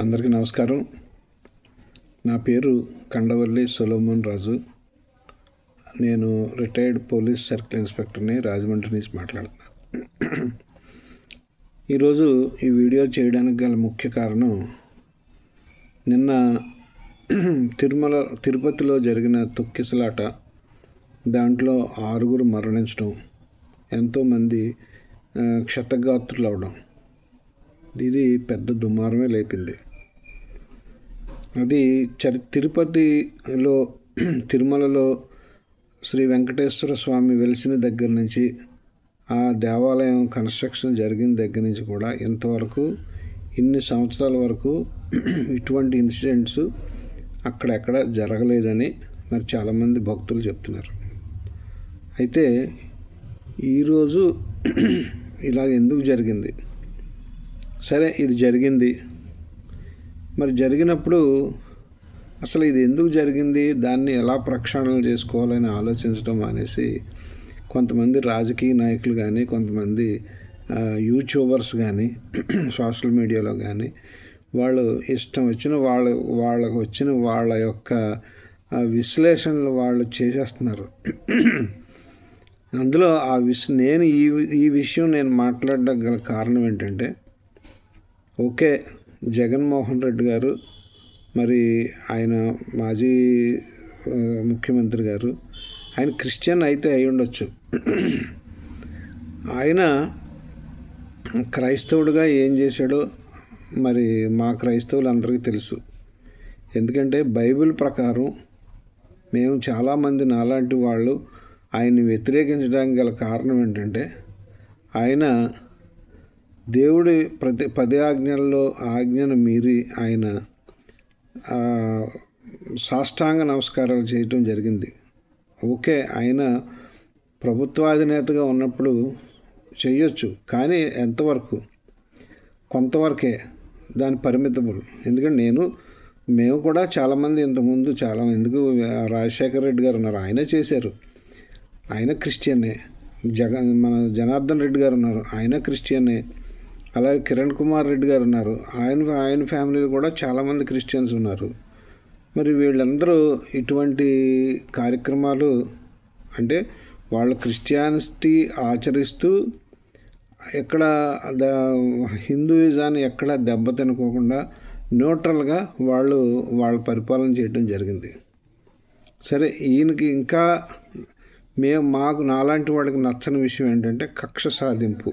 అందరికీ నమస్కారం. నా పేరు కండవల్లి సొలొమోన్ రాజు. నేను రిటైర్డ్ పోలీస్ సర్కిల్ ఇన్స్పెక్టర్ని, రాజమండ్రి నుంచి మాట్లాడుతున్నాను. ఈరోజు ఈ వీడియో చేయడానికి గల ముఖ్య కారణం, నిన్న తిరుపతిలో జరిగిన తొక్కిసలాట, దాంట్లో 6 మరణించడం, ఎంతోమంది క్షతగాత్రులు అవడం, ఇది పెద్ద దుమారమే లేపింది. అది తిరుమలలో శ్రీ వెంకటేశ్వర స్వామి వెలిసిన దగ్గర నుంచి, ఆ దేవాలయం కన్స్ట్రక్షన్ జరిగిన దగ్గర నుంచి కూడా ఇంతవరకు ఇన్ని సంవత్సరాల వరకు ఇటువంటి ఇన్సిడెంట్స్ అక్కడెక్కడ జరగలేదని మరి చాలామంది భక్తులు చెప్తున్నారు. అయితే ఈరోజు ఇలా ఎందుకు జరిగింది? సరే, ఇది జరిగింది. మరి జరిగినప్పుడు అసలు ఇది ఎందుకు జరిగింది, దాన్ని ఎలా ప్రక్షాళన చేసుకోవాలని ఆలోచించడం అనేసి కొంతమంది రాజకీయ నాయకులు కానీ, కొంతమంది యూట్యూబర్స్ కానీ, సోషల్ మీడియాలో కానీ వాళ్ళు ఇష్టం వచ్చిన వాళ్ళకు వచ్చిన వాళ్ళ యొక్క విశ్లేషణలు వాళ్ళు చేసేస్తున్నారు. అందులో నేను ఈ విషయం నేను మాట్లాడడం గల కారణం ఏంటంటే, ఓకే, జగన్మోహన్ రెడ్డి గారు, మరి ఆయన మాజీ ముఖ్యమంత్రి గారు, ఆయన క్రిస్టియన్ అయితే అయి ఉండొచ్చు. ఆయన క్రైస్తవుడిగా ఏం చేశాడో మరి మా క్రైస్తవులందరికీ తెలుసు. ఎందుకంటే బైబిల్ ప్రకారం మేము చాలామంది నాలాంటి వాళ్ళు ఆయన్ని వ్యతిరేకించడానికి గల కారణం ఏంటంటే, ఆయన దేవుడి 10 ఆజ్ఞల్లో ఆజ్ఞను మీరి ఆయన సాష్టాంగ నమస్కారాలు చేయటం జరిగింది. ఓకే, ఆయన ప్రభుత్వాధినేతగా ఉన్నప్పుడు చేయొచ్చు, కానీ ఎంతవరకు? కొంతవరకే, దాని పరిమితములు. ఎందుకంటే మేము కూడా చాలామంది ఇంతకుముందు ఎందుకు రాజశేఖర రెడ్డి గారు ఉన్నారు, ఆయనే చేశారు, ఆయన క్రిస్టియనే. మన జనార్దన్ రెడ్డి గారు ఉన్నారు, ఆయన క్రిస్టియనే. అలాగే కిరణ్ కుమార్ రెడ్డి గారు ఉన్నారు, ఆయన ఫ్యామిలీలో కూడా చాలామంది క్రిస్టియన్స్ ఉన్నారు. మరి వీళ్ళందరూ ఇటువంటి కార్యక్రమాలు, అంటే వాళ్ళు క్రిస్టియానిటీ ఆచరిస్తూ ఎక్కడ హిందూయిజాన్ని ఎక్కడ దెబ్బతినుకోకుండా న్యూట్రల్గా వాళ్ళ పరిపాలన చేయడం జరిగింది. సరే, ఈయనకి ఇంకా నాలాంటి వాడికి నచ్చని విషయం ఏంటంటే కక్ష సాధింపు.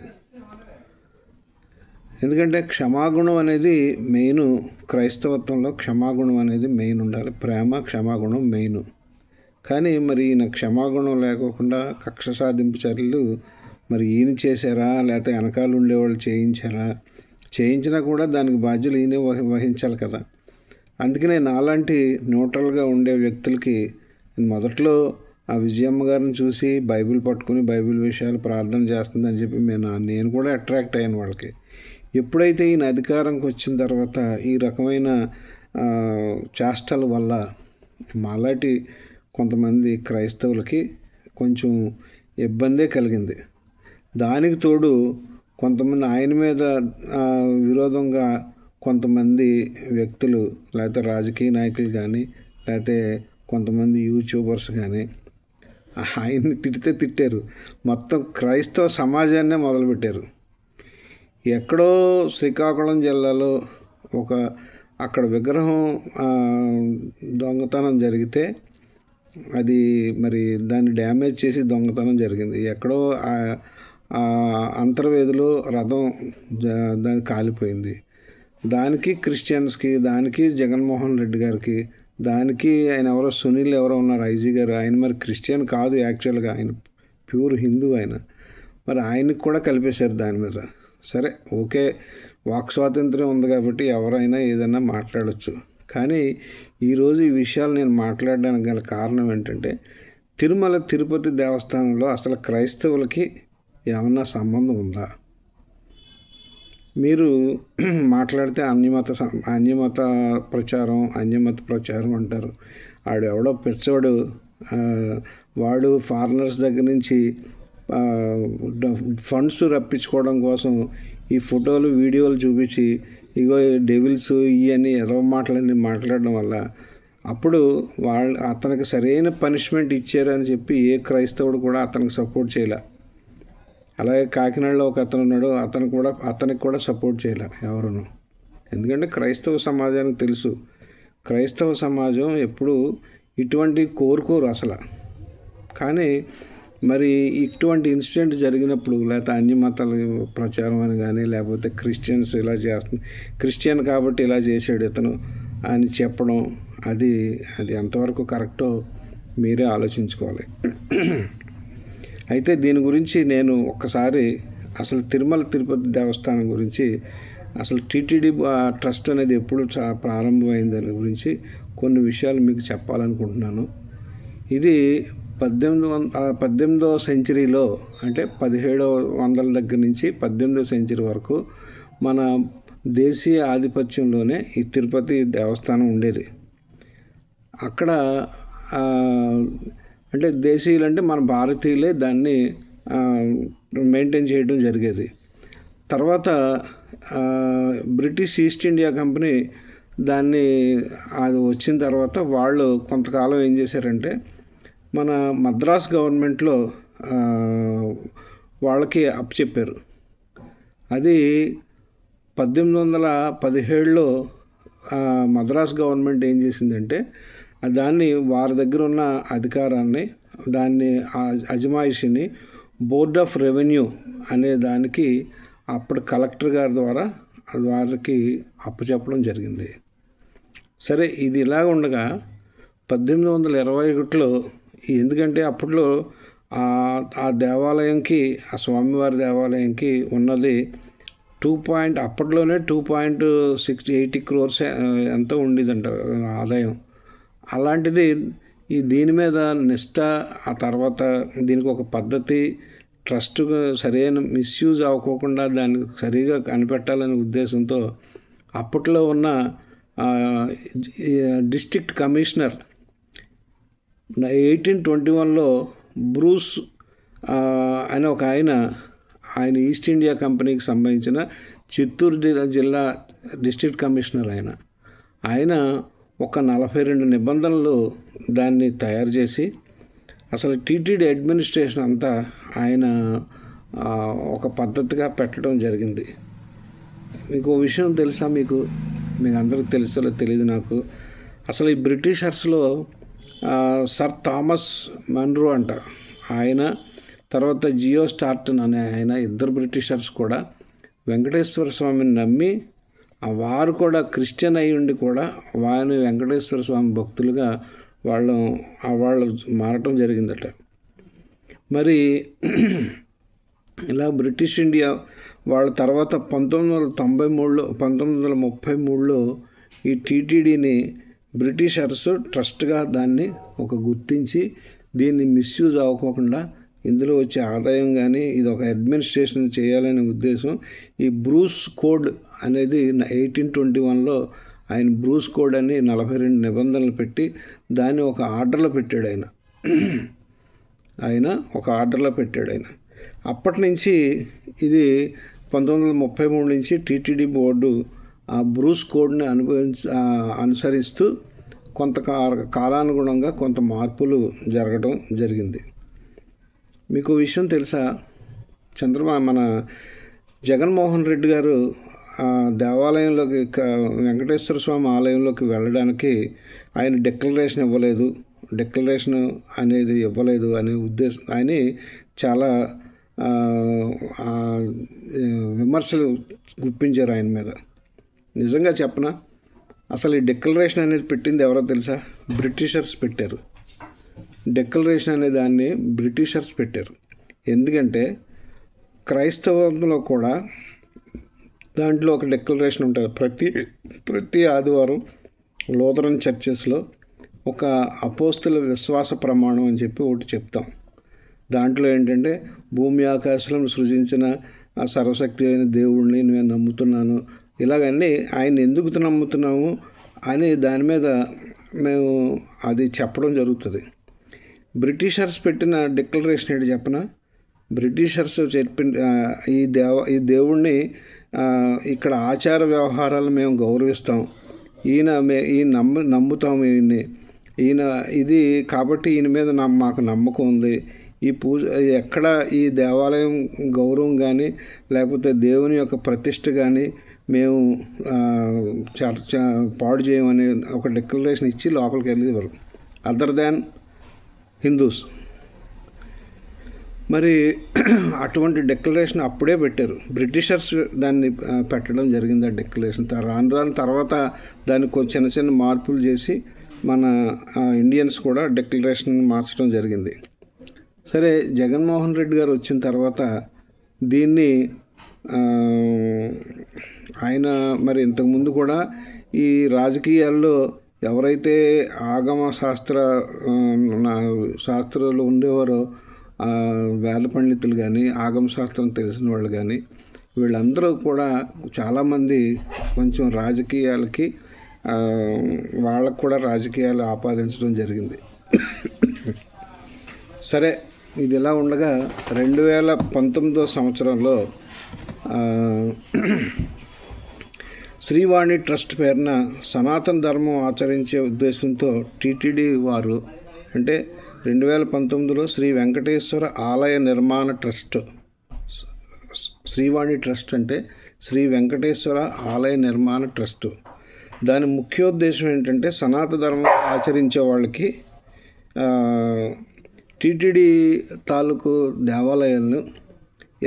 ఎందుకంటే క్షమాగుణం అనేది మెయిన్, క్రైస్తవత్వంలో క్షమాగుణం అనేది మెయిన్ ఉండాలి. ప్రేమ, క్షమాగుణం మెయిన్. కానీ మరి ఈయన క్షమాగుణం లేకోకుండా కక్ష సాధింపు చర్యలు మరి ఈయన చేశారా, లేకపోతే వెనకాల ఉండేవాళ్ళు చేయించినా కూడా దానికి బాధ్యులు ఈయనే వహించాలి కదా. అందుకనే నాలాంటి న్యూట్రల్గా ఉండే వ్యక్తులకి మొదట్లో ఆ విజయమ్మ గారిని చూసి బైబిల్ పట్టుకుని బైబిల్ విషయాలు ప్రార్థన చేస్తుందని చెప్పి నేను కూడా అట్రాక్ట్ అయ్యాను వాళ్ళకి. ఎప్పుడైతే ఈయన అధికారంకి వచ్చిన తర్వాత ఈ రకమైన చేష్టల వల్ల మాలాంటి కొంతమంది క్రైస్తవులకి కొంచెం ఇబ్బందే కలిగింది. దానికి తోడు కొంతమంది ఆయన మీద విరోధంగా కొంతమంది వ్యక్తులు, లేకపోతే రాజకీయ నాయకులు కానీ, లేకపోతే కొంతమంది యూట్యూబర్స్ కానీ ఆయన్ని తిట్టారు. మొత్తం క్రైస్తవ సమాజాన్నే మొదలుపెట్టారు. ఎక్కడో శ్రీకాకుళం జిల్లాలో అక్కడ విగ్రహం దొంగతనం జరిగితే అది మరి దాన్ని డ్యామేజ్ చేసి దొంగతనం జరిగింది. ఎక్కడో అంతర్వేదిలో రథం దానికి కాలిపోయింది. దానికి క్రిస్టియన్స్కి, దానికి జగన్మోహన్ రెడ్డి గారికి, దానికి ఆయన ఎవరో సునీల్ ఎవరో ఉన్నారు, ఐజీ గారు, ఆయన మరి క్రిస్టియన్ కాదు, యాక్చువల్గా ఆయన ప్యూర్ హిందూ. మరి ఆయనకి కూడా కలిపేశారు దాని మీద. సరే, ఓకే, వాక్ స్వాతంత్ర్యం ఉంది కాబట్టి ఎవరైనా ఏదైనా మాట్లాడచ్చు. కానీ ఈరోజు ఈ విషయాలు నేను మాట్లాడడానికి గల కారణం ఏంటంటే, తిరుపతి దేవస్థానంలో అసలు క్రైస్తవులకి ఏమన్నా సంబంధం ఉందా? మీరు మాట్లాడితే అన్యమత ప్రచారం అంటారు. ఎవడో పిచ్చోడు, వాడు ఫారినర్స్ దగ్గర నుంచి ఫండ్స్ రప్పించుకోవడం కోసం ఈ ఫోటోలు, వీడియోలు చూపించి ఇగో డెవిల్స్ ఇవన్నీ ఏదో మాటలన్నీ మాట్లాడడం వల్ల అప్పుడు అతనికి సరైన పనిష్మెంట్ ఇచ్చారని చెప్పి ఏ క్రైస్తవుడు కూడా అతనికి సపోర్ట్ చేయలే. అలాగే కాకినాడలో ఒక అతను ఉన్నాడు, అతనికి కూడా సపోర్ట్ చేయలే ఎవరును. ఎందుకంటే క్రైస్తవ సమాజానికి తెలుసు, క్రైస్తవ సమాజం ఎప్పుడు ఇటువంటి కోరుకోరు అసలు. కానీ మరి ఇటువంటి ఇన్సిడెంట్ జరిగినప్పుడు, లేకపోతే అన్ని మతాల ప్రచారం అని కానీ, లేకపోతే క్రిస్టియన్స్ ఇలా చేస్తుంది, క్రిస్టియన్ కాబట్టి ఇలా చేసాడు ఇతను అని చెప్పడం, అది ఎంతవరకు కరెక్టో మీరే ఆలోచించుకోవాలి. అయితే దీని గురించి నేను ఒక్కసారి అసలు తిరుమల తిరుపతి దేవస్థానం గురించి, అసలు టీటీడీ ట్రస్ట్ అనేది ఎప్పుడు ప్రారంభమైంది దాని గురించి కొన్ని విషయాలు మీకు చెప్పాలనుకుంటున్నాను. ఇది 18వ సెంచరీలో, అంటే 1700 దగ్గర నుంచి 18వ సెంచరీ వరకు మన దేశీయ ఆధిపత్యంలోనే ఈ తిరుపతి దేవస్థానం ఉండేది. అక్కడ అంటే దేశీయులు అంటే మన భారతీయులే దాన్ని మెయింటైన్ చేయడం జరిగేది. తర్వాత బ్రిటిష్ ఈస్ట్ ఇండియా కంపెనీ దాన్ని అది వచ్చిన తర్వాత వాళ్ళు కొంతకాలం ఏం చేశారంటే మన మద్రాస్ గవర్నమెంట్లో వాళ్ళకి అప్పచెప్పారు. అది 1817లో మద్రాస్ గవర్నమెంట్ ఏం చేసిందంటే దాన్ని వారి దగ్గర ఉన్న అధికారాన్ని, దాన్ని అజమాయిషిని బోర్డ్ ఆఫ్ రెవెన్యూ అనే దానికి అప్పుడు కలెక్టర్ గారి ద్వారా వారికి అప్పచెప్పడం జరిగింది. సరే, ఇది ఇలాగ ఉండగా 1821లో, ఎందుకంటే అప్పట్లో ఆ దేవాలయంకి, ఆ స్వామివారి దేవాలయంకి ఉన్నది అప్పట్లోనే 2.680 crores ఎంతో ఉండేదంట ఆదాయం. అలాంటిది దీని మీద నిష్ఠ, ఆ తర్వాత దీనికి ఒక పద్ధతి, ట్రస్ట్ సరైన మిస్యూజ్ అవ్వకోకుండా దాన్ని సరిగా కనిపెట్టాలనే ఉద్దేశంతో అప్పట్లో ఉన్న డిస్ట్రిక్ట్ కమిషనర్ 1821లో బ్రూస్ అని ఒక ఆయన ఈస్ట్ ఇండియా కంపెనీకి సంబంధించిన చిత్తూరు జిల్లా డిస్ట్రిక్ట్ కమిషనర్. ఆయన ఒక 42 నిబంధనలు దాన్ని తయారు చేసి అసలు టీటీడీ అడ్మినిస్ట్రేషన్ అంతా ఆయన ఒక పద్ధతిగా పెట్టడం జరిగింది. మీకు విషయం తెలుసా? మీకు అందరికీ తెలుసో తెలియదు నాకు. అసలు ఈ బ్రిటిషర్స్లో సర్ థామస్ మన్రో అంట ఆయన, తర్వాత జియో స్టార్టన్ అనే ఆయన, ఇద్దరు బ్రిటిషర్స్ కూడా వెంకటేశ్వర స్వామిని నమ్మి వారు కూడా క్రిస్టియన్ అయి ఉండి కూడా వారిని వెంకటేశ్వర స్వామి భక్తులుగా వాళ్ళు మారటం జరిగిందట. మరి ఇలా బ్రిటిష్ ఇండియా వాళ్ళ తర్వాత 1933లో ఈ టీటీడీని బ్రిటిషర్స్ ట్రస్ట్గా దాన్ని గుర్తించి దీన్ని మిస్యూజ్ అవ్వకోకుండా ఇందులో వచ్చే ఆదాయం కానీ ఇది ఒక అడ్మినిస్ట్రేషన్ చేయాలనే ఉద్దేశం ఈ బ్రూస్ కోడ్ అనేది 1821లో ఆయన బ్రూస్ కోడ్ అని 42 నిబంధనలు పెట్టి దాన్ని ఒక ఆర్డర్లో పెట్టాడు ఆయన ఒక ఆర్డర్లో పెట్టాడు ఆయన. అప్పటి నుంచి ఇది 1933 నుంచి టీటీడీ బోర్డు ఆ బ్రూస్ కోడ్ని అనుసరిస్తూ కొంత కాలానుగుణంగా కొంత మార్పులు జరగడం జరిగింది. మీకు విషయం తెలుసా? మన జగన్మోహన్ రెడ్డి గారు దేవాలయంలోకి, వెంకటేశ్వర స్వామి ఆలయంలోకి వెళ్ళడానికి ఆయన డిక్లరేషన్ అనేది ఇవ్వలేదు అనే ఉద్దేశం ఆయన చాలా విమర్శలు గుప్పించారు ఆయన మీద. నిజంగా చెప్పనా, అసలు ఈ డిక్లరేషన్ అనేది పెట్టింది ఎవరో తెలుసా? బ్రిటిషర్స్ పెట్టారు. డిక్లరేషన్ అనే దాన్ని బ్రిటిషర్స్ పెట్టారు. ఎందుకంటే క్రైస్తవంలో కూడా దాంట్లో ఒక డిక్లరేషన్ ఉంటుంది. ప్రతి ఆదివారం లూథరన్ చర్చెస్లో ఒక అపోస్తుల విశ్వాస ప్రమాణం అని చెప్పి ఒకటి చెప్తాం. దాంట్లో ఏంటంటే భూమి ఆకాశాలను సృజించిన ఆ సర్వశక్తి అయిన దేవుడిని నేను నమ్ముతున్నాను, ఇలాగన్నీ ఆయన ఎందుకు నమ్ముతున్నాము అని దాని మీద మేము అది చెప్పడం జరుగుతుంది. బ్రిటిషర్స్ పెట్టిన డిక్లరేషన్ ఏంటి చెప్పనా? బ్రిటిషర్స్ ఈ దేవుణ్ణి ఇక్కడ ఆచార వ్యవహారాలు మేము గౌరవిస్తాం, ఈయన నమ్ముతాం ఈయన ఇది కాబట్టి ఈయన మీద మాకు నమ్మకం ఉంది. ఈ పూజ ఎక్కడ ఈ దేవాలయం గౌరవం కానీ లేకపోతే దేవుని యొక్క ప్రతిష్ఠ కానీ మేము పాడు చేయమని ఒక డిక్లరేషన్ ఇచ్చి లోపలికి వెళ్ళేవారు, అదర్ దాన్ హిందూస్. మరి అటువంటి డిక్లరేషన్ అప్పుడే పెట్టారు, బ్రిటిషర్స్ దాన్ని పెట్టడం జరిగింది. ఆ డిక్లరేషన్ రాను తర్వాత దాన్ని చిన్న చిన్న మార్పులు చేసి మన ఇండియన్స్ కూడా డిక్లరేషన్ మార్చడం జరిగింది. సరే, జగన్మోహన్ రెడ్డి గారు వచ్చిన తర్వాత దీన్ని ఆయన మరి ఇంతకుముందు కూడా ఈ రాజకీయాల్లో ఎవరైతే ఆగమ శాస్త్రాలు ఉండేవారో వేద పండితులు కానీ ఆగమ శాస్త్రం తెలిసిన వాళ్ళు కానీ వీళ్ళందరూ కూడా చాలామంది కొంచెం రాజకీయాలకి వాళ్ళకు కూడా రాజకీయాలు ఆపాదించడం జరిగింది. సరే, ఇది ఇలా ఉండగా 2019 సంవత్సరంలో శ్రీవాణి ట్రస్ట్ పేరున సనాతన ధర్మం ఆచరించే ఉద్దేశంతో టీటీడీ వారు, అంటే 2019లో శ్రీ వెంకటేశ్వర ఆలయ నిర్మాణ ట్రస్ట్, శ్రీవాణి ట్రస్ట్ అంటే శ్రీ వెంకటేశ్వర ఆలయ నిర్మాణ ట్రస్ట్, దాని ముఖ్యోద్దేశం ఏంటంటే సనాతన ధర్మం ఆచరించే వాళ్ళకి టీటీడీ తాలూకు దేవాలయాలను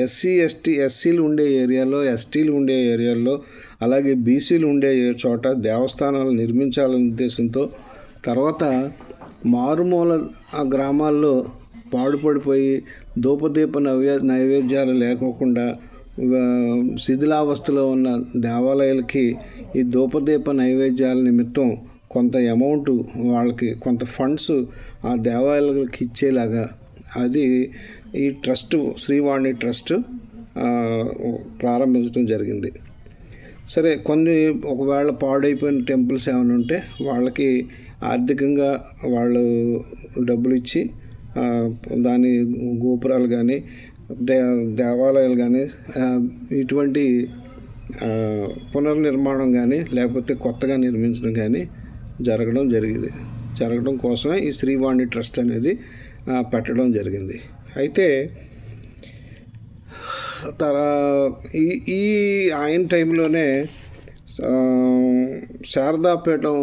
ఎస్సీలు ఉండే ఏరియాలో, ఎస్టీలు ఉండే ఏరియాల్లో, అలాగే బీసీలు ఉండే చోట దేవస్థానాలు నిర్మించాలనే ఉద్దేశంతో, తర్వాత మారుమూల గ్రామాల్లో పాడుపడిపోయి ధూపదీప నైవేద్యాలు లేకోకుండా శిథిలావస్థలో ఉన్న దేవాలయాలకి ఈ ధూపదీప నైవేద్యాల నిమిత్తం కొంత అమౌంట్ వాళ్ళకి కొంత ఫండ్స్ ఆ దేవాలయాలకి ఇచ్చేలాగా అది ఈ ట్రస్ట్ శ్రీవాణి ట్రస్ట్ ప్రారంభించడం జరిగింది. సరే, ఒకవేళ పాడైపోయిన టెంపుల్స్ ఏమైనా ఉంటే వాళ్ళకి ఆర్థికంగా వాళ్ళు డబ్బులు ఇచ్చి దాని గోపురాలు కానీ దేవాలయాలు కానీ ఇటువంటి పునర్నిర్మాణం కానీ లేకపోతే కొత్తగా నిర్మించడం కానీ జరగడం కోసమే ఈ శ్రీవాణి ట్రస్ట్ అనేది పెట్టడం జరిగింది. అయితే ఈ ఆయన టైంలోనే శారదాపీఠం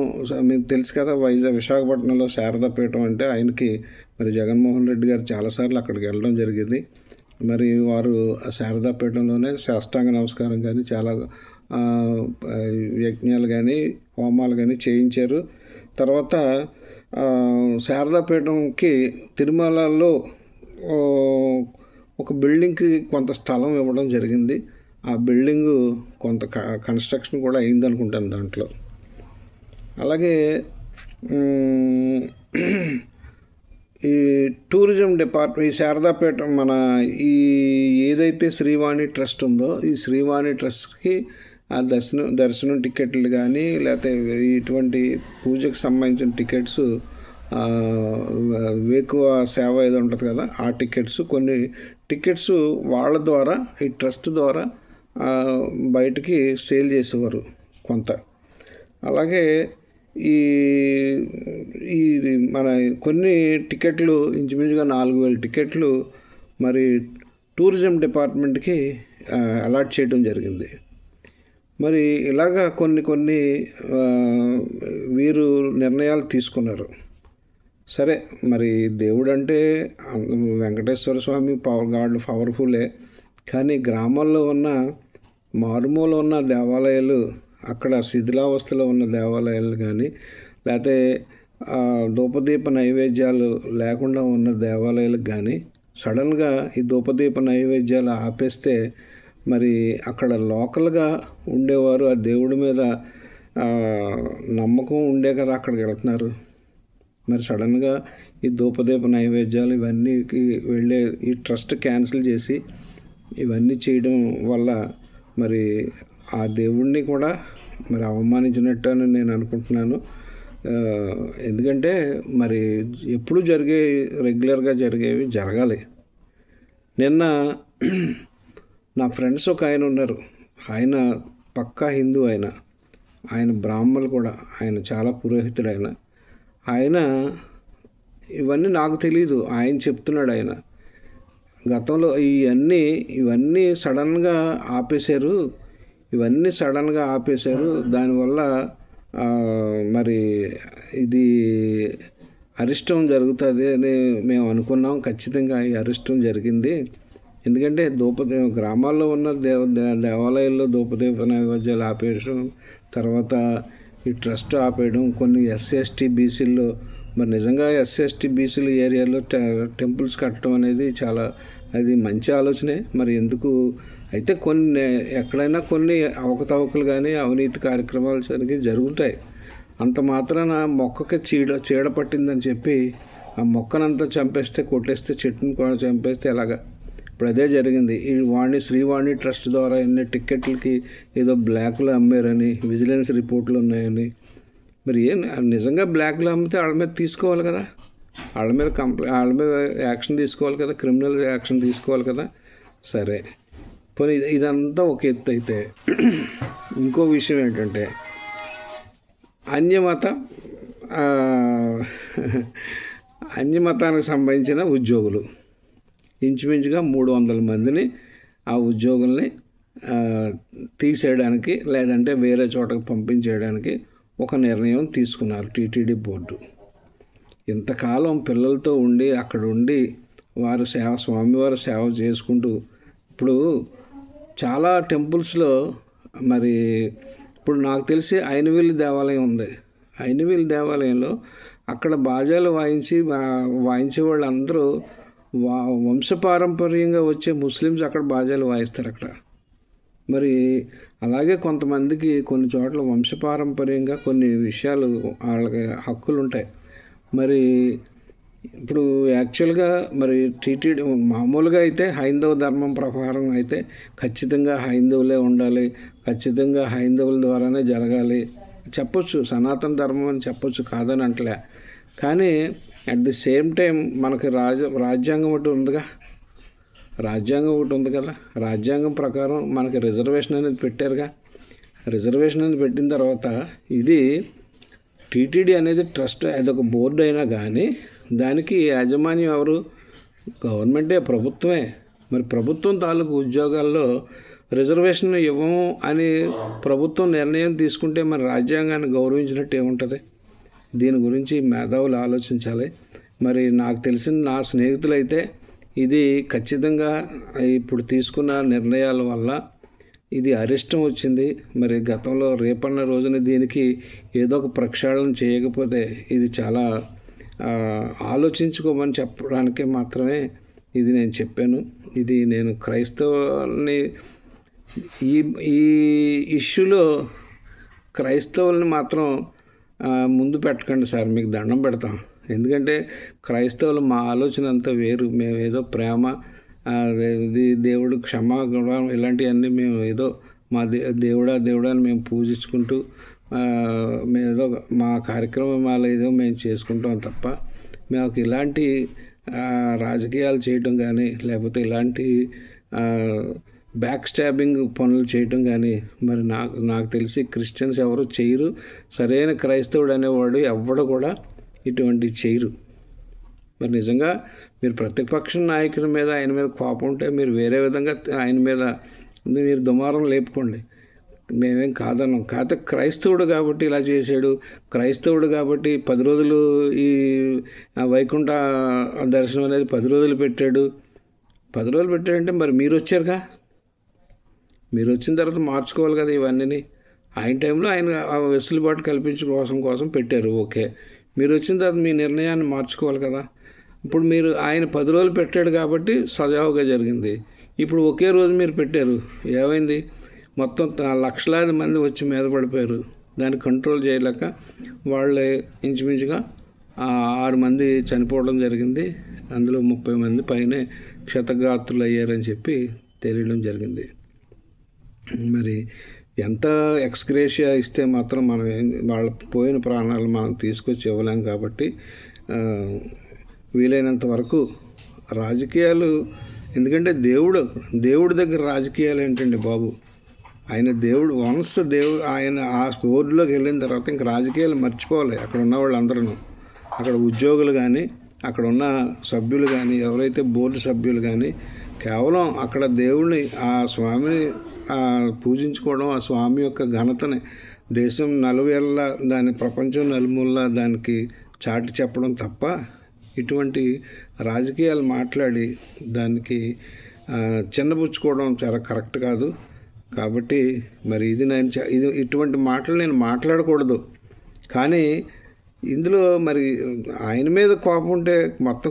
మీకు తెలుసు కదా, విశాఖపట్నంలో శారదాపీఠం అంటే ఆయనకి మరి జగన్మోహన్ రెడ్డి గారు చాలాసార్లు అక్కడికి వెళ్ళడం జరిగింది. మరి వారు శారదాపీఠంలోనే సాష్టాంగ నమస్కారం కానీ చాలా యజ్ఞాలు కానీ హోమాలు కానీ చేయించారు. తర్వాత శారదాపీఠంకి తిరుమలలో ఒక బిల్డింగ్కి కొంత స్థలం ఇవ్వడం జరిగింది. ఆ బిల్డింగు కొంత కన్స్ట్రక్షన్ కూడా అయిందనుకుంటాను దాంట్లో. అలాగే ఈ టూరిజం డిపార్ట్మెంట్, ఈ శారదాపీఠం ఏదైతే శ్రీవాణి ట్రస్ట్ ఉందో ఈ శ్రీవాణి ట్రస్ట్కి ఆ దర్శనం టికెట్లు కానీ లేకపోతే ఇటువంటి పూజకు సంబంధించిన టికెట్స్, వేకువ సేవ ఏదో ఉంటుంది కదా, ఆ కొన్ని టికెట్స్ వాళ్ళ ద్వారా ఈ ట్రస్ట్ ద్వారా బయటికి సేల్ చేసేవారు కొంత. అలాగే ఇది మన కొన్ని టికెట్లు ఇంచుమించుగా 4,000 టికెట్లు మరి టూరిజం డిపార్ట్మెంట్కి అలాట్ చేయడం జరిగింది. మరి ఇలాగా కొన్ని వీరు నిర్ణయాలు తీసుకున్నారు. సరే, మరి దేవుడు అంటే వెంకటేశ్వర స్వామి పవర్ఫుల్లే, కానీ గ్రామాల్లో ఉన్న మారుమూల ఉన్న దేవాలయాలు, అక్కడ శిథిలావస్థలో ఉన్న దేవాలయాలు కానీ లేకపోతే ధూపదీప నైవేద్యాలు లేకుండా ఉన్న దేవాలయాలకు కానీ సడన్గా ఈ ధూపదీప నైవేద్యాలు ఆపేస్తే మరి అక్కడ లోకల్గా ఉండేవారు ఆ దేవుడి మీద నమ్మకం ఉండే కదా అక్కడికి వెళ్తున్నారు. మరి సడన్గా ఈ ధూపదీప నైవేద్యాలు ఇవన్నీకి వెళ్ళే ఈ ట్రస్ట్ క్యాన్సిల్ చేసి ఇవన్నీ చేయడం వల్ల మరి ఆ దేవుణ్ణి కూడా మరి అవమానించినట్టు అని నేను అనుకుంటున్నాను. ఎందుకంటే మరి ఎప్పుడు రెగ్యులర్గా జరిగేవి జరగాలి. నిన్న నా ఫ్రెండ్స్ ఒక ఆయన ఉన్నారు, ఆయన పక్కా హిందూ, ఆయన బ్రాహ్మణులు కూడా, ఆయన చాలా పురోహితుడు. ఆయన ఇవన్నీ నాకు తెలీదు, ఆయన చెప్తున్నాడు. ఆయన గతంలో ఇవన్నీ సడన్గా ఆపేశారు. దానివల్ల మరి ఇది అరిష్టం జరుగుతుంది అని మేము అనుకున్నాం. ఖచ్చితంగా ఈ అరిష్టం జరిగింది. ఎందుకంటే గ్రామాల్లో ఉన్న దేవాలయాల్లో ధూపదీప నైవేద్యాలు ఆపేయడం, తర్వాత ఈ ట్రస్ట్ ఆపేయడం, కొన్ని ఎస్సీ బీసీల్లో మరి నిజంగా ఎస్సీ బీసీలు ఏరియాలో టెంపుల్స్ కట్టడం అనేది అది మంచి ఆలోచనే. మరి ఎందుకు అయితే ఎక్కడైనా కొన్ని అవకతవకలు కానీ అవినీతి కార్యక్రమాలు జరుగుతాయి. అంత మాత్రాన మొక్కకి చీడ పట్టిందని చెప్పి ఆ మొక్కనంతా చంపేస్తే, కొట్టేస్తే, చెట్టుని కూడా చంపేస్తే ఎలాగా? ఇప్పుడు అదే జరిగింది. ఈ శ్రీవాణి ట్రస్ట్ ద్వారా ఎన్ని టిక్కెట్లకి ఏదో బ్లాక్లో అమ్మారని విజిలెన్స్ రిపోర్ట్లు ఉన్నాయని. మరి నిజంగా బ్లాక్లో అమ్మితే వాళ్ళ మీద తీసుకోవాలి కదా, వాళ్ళ మీద యాక్షన్ తీసుకోవాలి కదా, క్రిమినల్ యాక్షన్ తీసుకోవాలి కదా. సరే, పోనీ ఇదంతా ఒక ఎత్తు అయితే, ఇంకో విషయం ఏంటంటే అన్యమతానికి సంబంధించిన ఉద్యోగులు ఇంచుమించుగా 300 మందిని ఆ ఉద్యోగుల్ని తీసేయడానికి లేదంటే వేరే చోటకు పంపించేయడానికి ఒక నిర్ణయం తీసుకున్నారు టీటీడీ బోర్డు. ఇంతకాలం పిల్లలతో ఉండి అక్కడ ఉండి స్వామివారి సేవ చేసుకుంటూ, ఇప్పుడు చాలా టెంపుల్స్లో మరి ఇప్పుడు నాకు తెలిసి ఐనవేలి దేవాలయం ఉంది. ఐనవేలి దేవాలయంలో అక్కడ బాజాలు వాయించే వాళ్ళందరూ వంశపారంపర్యంగా వచ్చే ముస్లిమ్స్ అక్కడ బాజాలు వాయిస్తారు అక్కడ. మరి అలాగే కొంతమందికి కొన్ని చోట్ల వంశపారంపర్యంగా కొన్ని విషయాలు వాళ్ళకి హక్కులు ఉంటాయి. మరి ఇప్పుడు యాక్చువల్గా మరి టీటీడీ మామూలుగా అయితే హైందవ ధర్మం ప్రకారం అయితే ఖచ్చితంగా హైందవులే ఉండాలి, ఖచ్చితంగా హైందవుల ద్వారానే జరగాలి చెప్పొచ్చు, సనాతన ధర్మం అని చెప్పొచ్చు, కాదని అంటలే. కానీ అట్ ది సేమ్ టైం మనకి రాజ్యాంగం ఒకటి ఉంది కదా, రాజ్యాంగం ప్రకారం మనకి రిజర్వేషన్ అనేది పెట్టారుగా. రిజర్వేషన్ అనేది పెట్టిన తర్వాత ఇది టీటీడీ అనేది ట్రస్ట్, అదొక బోర్డు అయినా కానీ దానికి యాజమాన్యం ఎవరు? గవర్నమెంటే, ప్రభుత్వమే. మరి ప్రభుత్వం తాలూకు ఉద్యోగాల్లో రిజర్వేషన్ ఇవ్వము అని ప్రభుత్వం నిర్ణయం తీసుకుంటే మరి రాజ్యాంగాన్ని గౌరవించినట్టు ఏముంటుంది? దీని గురించి మేధావులు ఆలోచించాలి. మరి నాకు తెలిసిన నా స్నేహితులైతే ఇది ఖచ్చితంగా ఇప్పుడు తీసుకున్న నిర్ణయాల వల్ల ఇది అరిష్టం వచ్చింది. మరి గతంలో రేపన్న రోజున దీనికి ఏదో ఒక ప్రక్షాళన చేయకపోతే ఇది చాలా ఆలోచించుకోమని చెప్పడానికి మాత్రమే ఇది నేను చెప్పాను. ఇది నేను క్రైస్తవుల్ని ఈ ఇష్యూలో క్రైస్తవుల్ని మాత్రం ముందు పెట్టకండి సార్, మీకు దండం పెడతాం. ఎందుకంటే క్రైస్తవులు మా ఆలోచన అంతా వేరు. మేము ఏదో ప్రేమ, దేవుడు క్షమాగుణం ఇలాంటివన్నీ మేము ఏదో మా దేవుడా అని మేము పూజించుకుంటూ మేము ఏదో మా కార్యక్రమాలు ఏదో మేము చేసుకుంటాం తప్ప మాకు ఇలాంటి రాజకీయాలు చేయటం కానీ లేకపోతే ఇలాంటి బ్యాక్ స్టాబింగ్ పనులు చేయటం కానీ మరి నాకు తెలిసి క్రిస్టియన్స్ ఎవరు చేయరు. సరైన క్రైస్తవుడు అనేవాడు ఎవడు కూడా ఇటువంటి చేయరు. మరి నిజంగా మీరు ప్రతిపక్ష నాయకుడి మీద ఆయన మీద కోపం ఉంటే మీరు వేరే విధంగా ఆయన మీద మీరు దుమారం లేపుకోండి, మేమేం కాదన్నాం. కాకపోతే క్రైస్తవుడు కాబట్టి ఇలా చేశాడు, క్రైస్తవుడు కాబట్టి 10 రోజులు ఈ వైకుంఠ దర్శనం అనేది 10 రోజులు పెట్టాడు. 10 రోజులు పెట్టాడంటే మరి మీరు వచ్చారుగా, మీరు వచ్చిన తర్వాత మార్చుకోవాలి కదా ఇవన్నీ. ఆయన టైంలో ఆయన వెసులుబాటు కల్పించడం కోసం పెట్టారు, ఓకే. మీరు వచ్చిన తర్వాత మీ నిర్ణయాన్ని మార్చుకోవాలి కదా. ఇప్పుడు మీరు ఆయన 10 రోజులు పెట్టాడు కాబట్టి సజావుగా జరిగింది. ఇప్పుడు ఒకే రోజు మీరు పెట్టారు, ఏమైంది? మొత్తం లక్షలాది మంది వచ్చి మీద పడిపోయారు. దాన్ని కంట్రోల్ చేయలేక వాళ్ళే ఇంచుమించుగా 6 మంది చనిపోవడం జరిగింది. అందులో 30 మంది పైనే క్షతగాత్రులు అయ్యారని చెప్పి తెలియడం జరిగింది. మరి ఎంత ఎక్స్గ్రేషియా ఇస్తే మాత్రం మనం వాళ్ళ పోయిన ప్రాణాలు మనం తీసుకొచ్చి ఇవ్వలేం. కాబట్టి వీలైనంత వరకు రాజకీయాలు, ఎందుకంటే దేవుడి దగ్గర రాజకీయాలు ఏంటండి బాబు? ఆయన దేవుడు వన్స్ దేవుడు ఆయన ఆ బోర్డులోకి వెళ్ళిన తర్వాత ఇంక రాజకీయాలు మర్చిపోవాలి. అక్కడ ఉన్న వాళ్ళందరూ, అక్కడ ఉద్యోగులు కానీ, అక్కడ ఉన్న సభ్యులు కానీ, ఎవరైతే బోర్డు సభ్యులు కానీ కేవలం అక్కడ దేవుడిని ఆ స్వామిని పూజించుకోవడం, ఆ స్వామి యొక్క ఘనతని దేశం నలువేళ్ళ దాని ప్రపంచం నలుమూలలా దానికి చాటి చెప్పడం తప్ప ఇటువంటి రాజకీయాలు మాట్లాడి దానికి చిన్నబుచ్చుకోవడం చాలా కరెక్ట్ కాదు. కాబట్టి మరి ఇది ఇటువంటి మాటలు నేను మాట్లాడకూడదు. కానీ ఇందులో మరి ఆయన మీద కోపం ఉంటే మొత్తం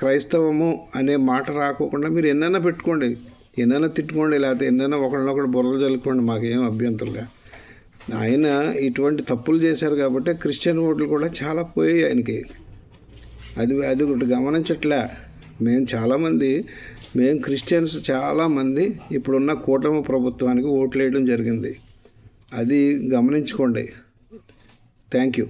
క్రైస్తవము అనే మాట రాకోకుండా మీరు ఎన్నైనా పెట్టుకోండి, ఎన్నైనా తిట్టుకోండి, లేకపోతే ఎన్నైనా ఒకళ్ళనొకడు బురద చల్లుకోండి, మాకేం అభ్యంతరంగా. ఆయన ఇటువంటి తప్పులు చేశారు కాబట్టి క్రిస్టియన్ ఓట్లు కూడా చాలా పోయాయి ఆయనకి. అది ఒకటి గమనించట్లే. మేము క్రిస్టియన్స్ చాలామంది ఇప్పుడున్న కూటమి ప్రభుత్వానికి ఓట్లు వేయడం జరిగింది. అది గమనించుకోండి. Thank you.